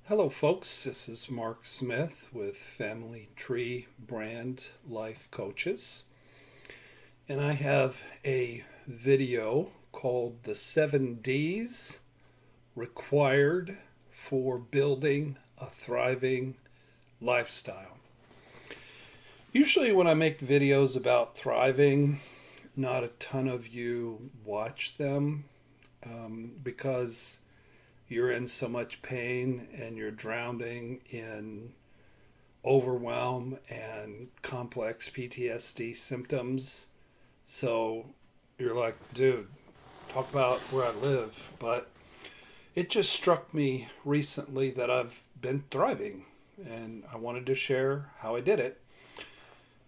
Hello, folks. This is Mark Smith with Family Tree Brand Life Coaches. And I have a video called The 7 Ds Required for Building a Thriving Lifestyle. Usually, when I make videos about thriving, not a ton of you watch them because you're in so much pain and you're drowning in overwhelm and complex PTSD symptoms. So you're like, dude, talk about where I live. But it just struck me recently that I've been thriving and I wanted to share how I did it.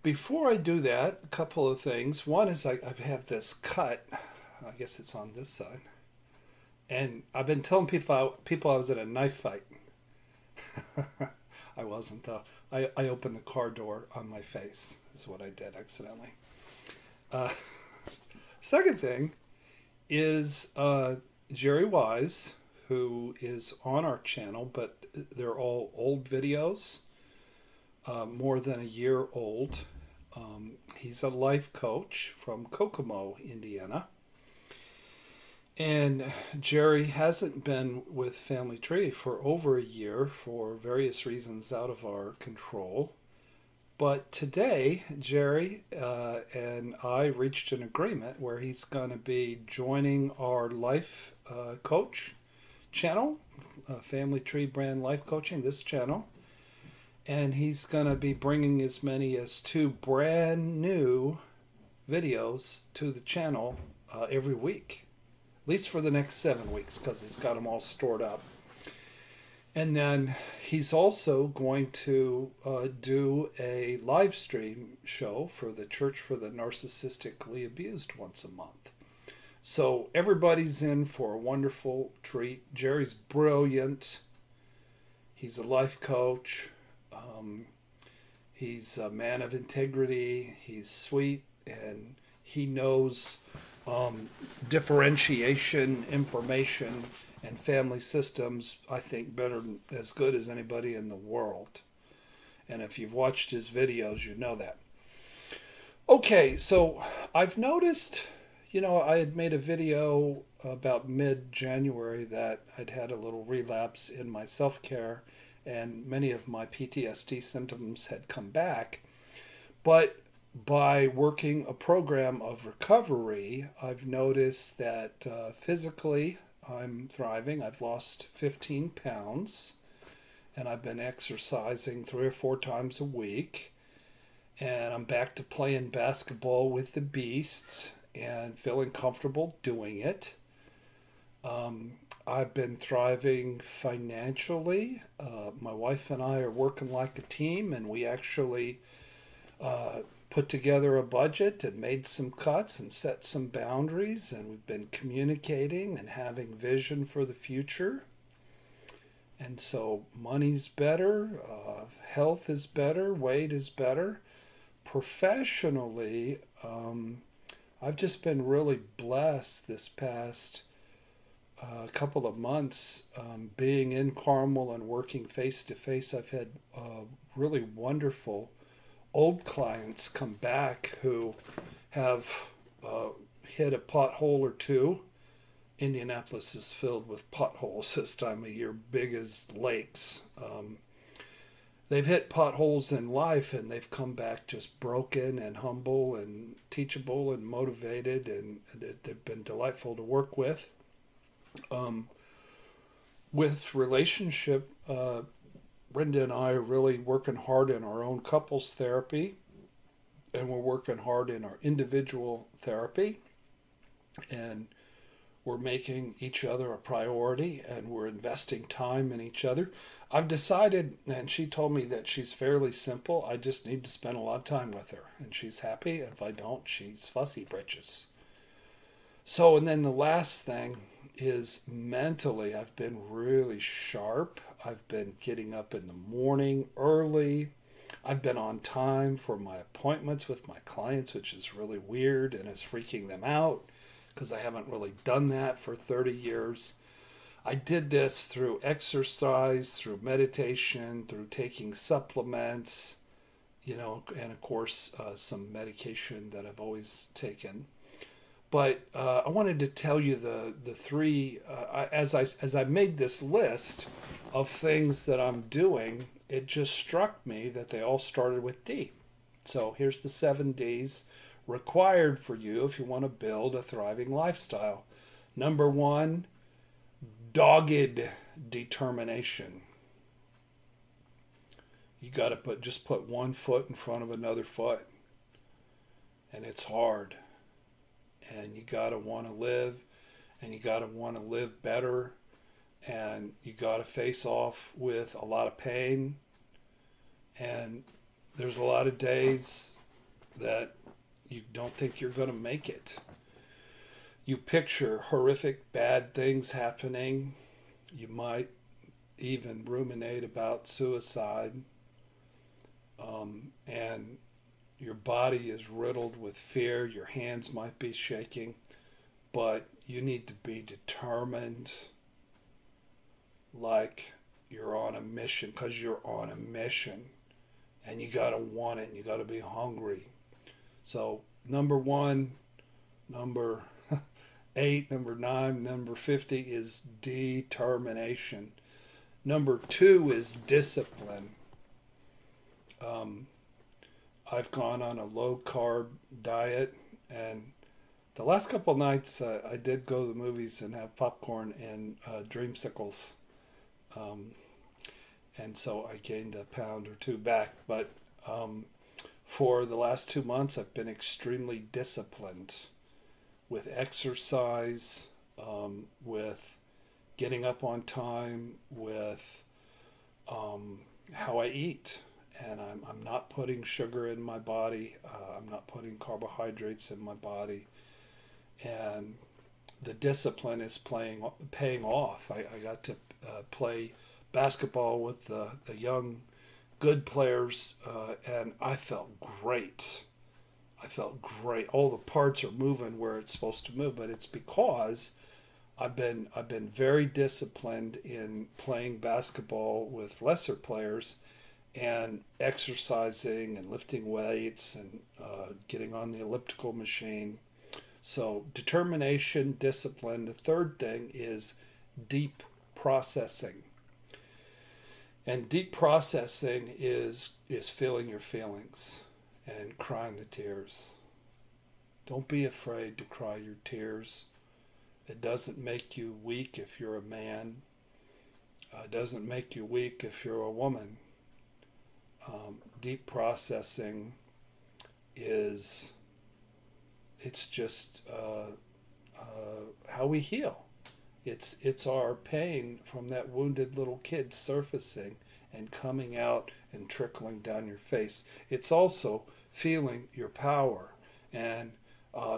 Before I do that, a couple of things. One is I have this cut. I guess it's on this side. And I've been telling people I was in a knife fight. I wasn't though. I opened the car door on my face. Is what I did accidentally. Uh, Second thing is Jerry Wise, who is on our channel, but they're all old videos, more than a year old. He's a life coach from Kokomo, Indiana. And Jerry hasn't been with Family Tree for over a year for various reasons out of our control. But today, Jerry and I reached an agreement where he's going to be joining our life coach channel, Family Tree Brand Life Coaching, this channel. And he's going to be bringing as many as 2 brand new videos to the channel every week, at least for the next 7 weeks, because he's got them all stored up. And then he's also going to do a live stream show for the Church for the Narcissistically Abused once a month. So everybody's in for a wonderful treat. Jerry's brilliant. He's a life coach. He's a man of integrity. He's sweet, and he knows differentiation, information, and family systems, I think, better, as good as anybody in the world. And if you've watched his videos, you know that. Okay, so I've noticed, I had made a video about mid-January that I'd had a little relapse in my self-care, and many of my PTSD symptoms had come back. But by working a program of recovery, I've noticed that physically I'm thriving. I've lost 15 pounds and I've been exercising 3 or 4 times a week. And I'm back to playing basketball with the beasts and feeling comfortable doing it. I've been thriving financially. My wife and I are working like a team, and we actually put together a budget and made some cuts and set some boundaries, and we've been communicating and having vision for the future. And so money's better, health is better, weight is better. Professionally, I've just been really blessed this past couple of months being in Carmel and working face to face. I've had really wonderful old clients come back who have hit a pothole or two. Indianapolis is filled with potholes this time of year, big as lakes. They've hit potholes in life and they've come back just broken and humble and teachable and motivated, and they've been delightful to work with. With relationship, Brenda and I are really working hard in our own couples therapy, and we're working hard in our individual therapy, and we're making each other a priority, and we're investing time in each other. I've decided, and she told me that she's fairly simple. I just need to spend a lot of time with her, and she's happy. And if I don't, she's fussy britches. So, and then the last thing is mentally, I've been really sharp. I've been getting up in the morning early. I've been on time for my appointments with my clients, which is really weird and is freaking them out because I haven't really done that for 30 years. I did this through exercise, through meditation, through taking supplements, and of course, some medication that I've always taken. But I wanted to tell you the three, as I made this list of things that I'm doing, it just struck me that they all started with D. So here's the 7 Ds required for you if you want to build a thriving lifestyle. Number one, dogged determination. You got to put one foot in front of another foot, and it's hard. And you got to want to live, and you got to want to live better, and you got to face off with a lot of pain. And there's a lot of days that you don't think you're going to make it. You picture horrific bad things happening. You might even ruminate about suicide. And your body is riddled with fear. Your hands might be shaking. But you need to be determined, like you're on a mission, because you're on a mission. And you got to want it, and you got to be hungry. So number 1, number 8, number 9, number 50 is determination. Number 2 is discipline. I've gone on a low carb diet, and the last couple of nights I did go to the movies and have popcorn and dreamsicles. And so I gained a pound or 2 back. But for the last 2 months, I've been extremely disciplined with exercise, with getting up on time, with how I eat. And I'm not putting sugar in my body. I'm not putting carbohydrates in my body. And the discipline is paying off. I got to play basketball with the young, good players, and I felt great. All the parts are moving where it's supposed to move, but it's because I've been very disciplined in playing basketball with lesser players, and exercising and lifting weights and getting on the elliptical machine. So determination, discipline. The third thing is deep processing. And deep processing is feeling your feelings and crying the tears. Don't be afraid to cry your tears. It doesn't make you weak if you're a man. It doesn't make you weak if you're a woman. Deep processing it's just how we heal. It's our pain from that wounded little kid surfacing and coming out and trickling down your face. It's also feeling your power and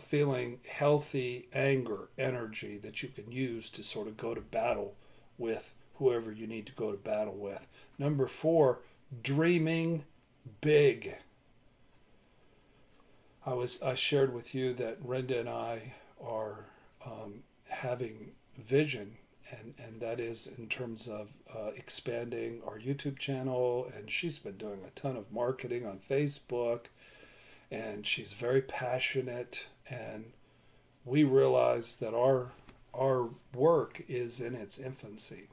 feeling healthy anger, energy that you can use to sort of go to battle with whoever you need to go to battle with. Number 4, dreaming big. I shared with you that Renda and I are having vision, and that is in terms of expanding our YouTube channel, and she's been doing a ton of marketing on Facebook, and she's very passionate, and we realize that our work is in its infancy,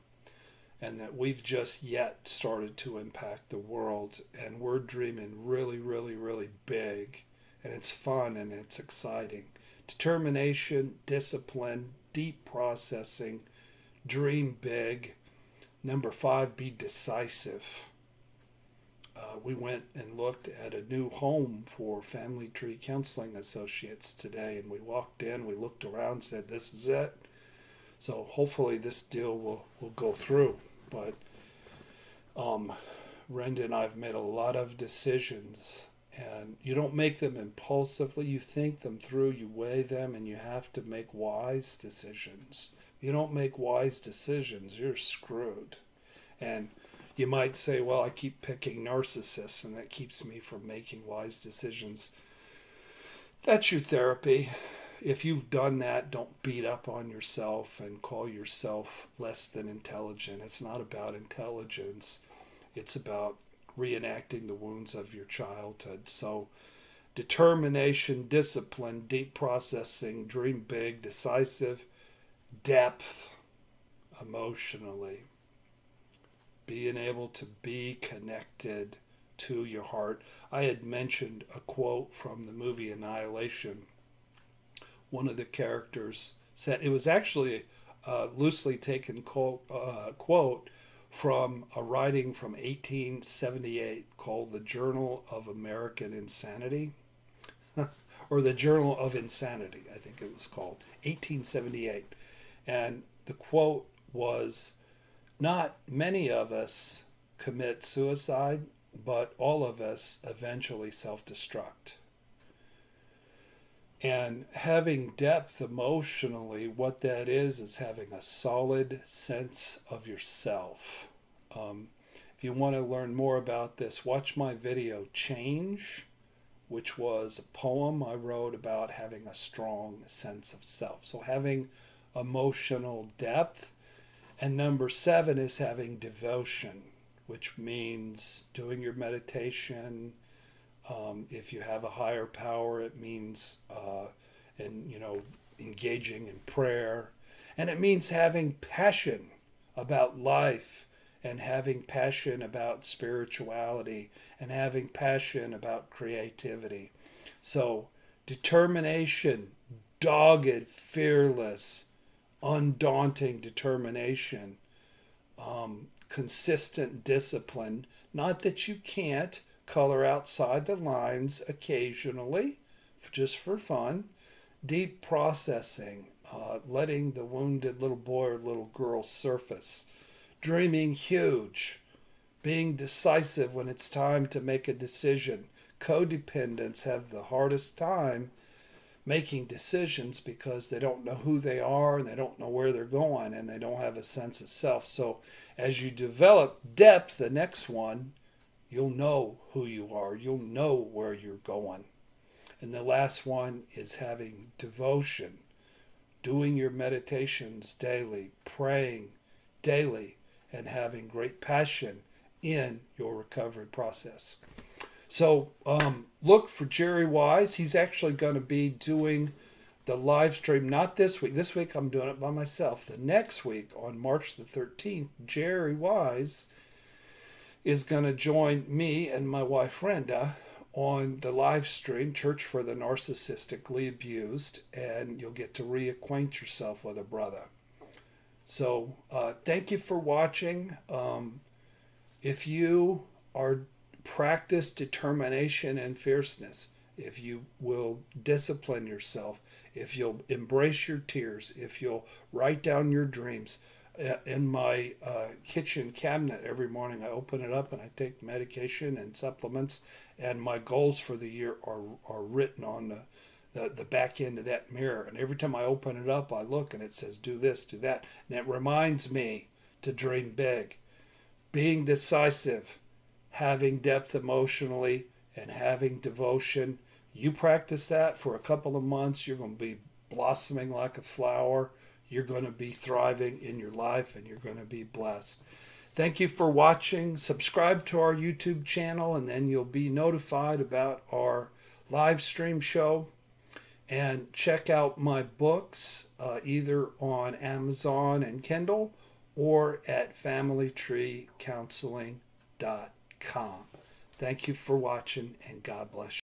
and that we've just yet started to impact the world, and we're dreaming really, really, really big, and it's fun and it's exciting. Determination, discipline, deep processing, dream big. Number 5, be decisive. We went and looked at a new home for Family Tree Counseling Associates today, and we walked in, we looked around, said, this is it. So hopefully this deal will go through. But Renda and I have made a lot of decisions, and you don't make them impulsively. You think them through, you weigh them, and you have to make wise decisions. If you don't make wise decisions, you're screwed. And you might say, well, I keep picking narcissists, and that keeps me from making wise decisions. That's your therapy. if you've done that, don't beat up on yourself and call yourself less than intelligent. It's not about intelligence. It's about reenacting the wounds of your childhood. So determination, discipline, deep processing, dream big, decisive, depth emotionally, being able to be connected to your heart. I had mentioned a quote from the movie Annihilation. One of the characters said, it was actually a loosely taken quote from a writing from 1878 called The Journal of American Insanity, or The Journal of Insanity, I think it was called, 1878. And the quote was, not many of us commit suicide, but all of us eventually self-destruct. And having depth emotionally, what that is having a solid sense of yourself. If you want to learn more about this, watch my video Change, which was a poem I wrote about having a strong sense of self. So having emotional depth. And number 7 is having devotion, which means doing your meditation. If you have a higher power, it means engaging in prayer. And it means having passion about life, and having passion about spirituality, and having passion about creativity. So determination, dogged, fearless, undaunting determination, consistent discipline. Not that you can't color outside the lines occasionally, just for fun. Deep processing, letting the wounded little boy or little girl surface. Dreaming huge, being decisive when it's time to make a decision. Codependents have the hardest time making decisions because they don't know who they are, and they don't know where they're going, and they don't have a sense of self. So as you develop depth, the next one, you'll know who you are. You'll know where you're going. And the last one is having devotion, doing your meditations daily, praying daily, and having great passion in your recovery process. So look for Jerry Wise. He's actually going to be doing the live stream, not this week. This week I'm doing it by myself. The next week, on March the 13th, Jerry Wise is going to join me and my wife Brenda on the live stream, Church for the Narcissistically Abused, and you'll get to reacquaint yourself with a brother. So thank you for watching. If you are practice determination and fierceness, if you will discipline yourself, if you'll embrace your tears, if you'll write down your dreams. In my kitchen cabinet every morning, I open it up and I take medication and supplements, and my goals for the year are written on the back end of that mirror. And every time I open it up, I look and it says, do this, do that. And it reminds me to dream big, being decisive, having depth emotionally, and having devotion. You practice that for a couple of months, you're going to be blossoming like a flower. You're going to be thriving in your life, and you're going to be blessed. Thank you for watching. Subscribe to our YouTube channel, and then you'll be notified about our live stream show. And check out my books either on Amazon and Kindle or at familytreecounseling.com. Thank you for watching, and God bless you.